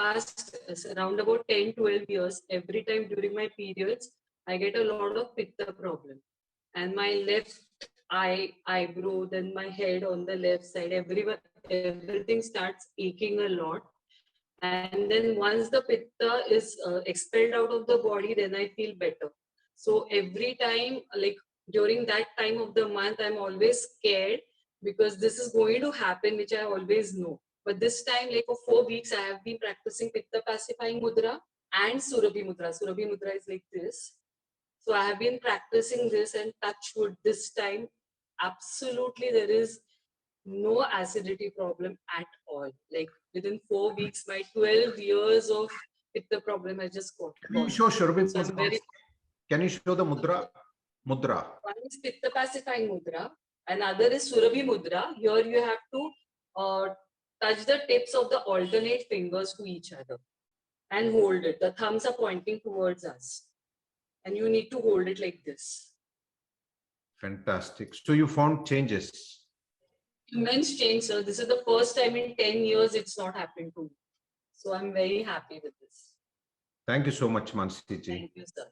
past around about 10-12 years, every time during my periods, I get a lot of pitta problem. And my left eyebrow, then my head on the left side, everything starts aching a lot. And then once the pitta is expelled out of the body, then I feel better. So every time, like during that time of the month, I'm always scared because this is going to happen, which I always know. But this time, like for 4 weeks, I have been practicing pitta pacifying mudra and Surabhi mudra. Surabhi mudra is like this. So I have been practicing this, and touch wood, this time, absolutely there is no acidity problem at all. Like within 4 weeks, my 12 years of pitta problem has just gone. Can you show Surabhi So mudra? Can you show the mudra? Mudra. One is pitta pacifying mudra, another is Surabhi mudra. Here you have to touch the tips of the alternate fingers to each other and hold it. The thumbs are pointing towards us, and you need to hold it like this. Fantastic. So you found changes? Immense change, sir. This is the first time in 10 years it's not happened to me. So I'm very happy with this. Thank you so much, Mansi ji. Thank you, sir.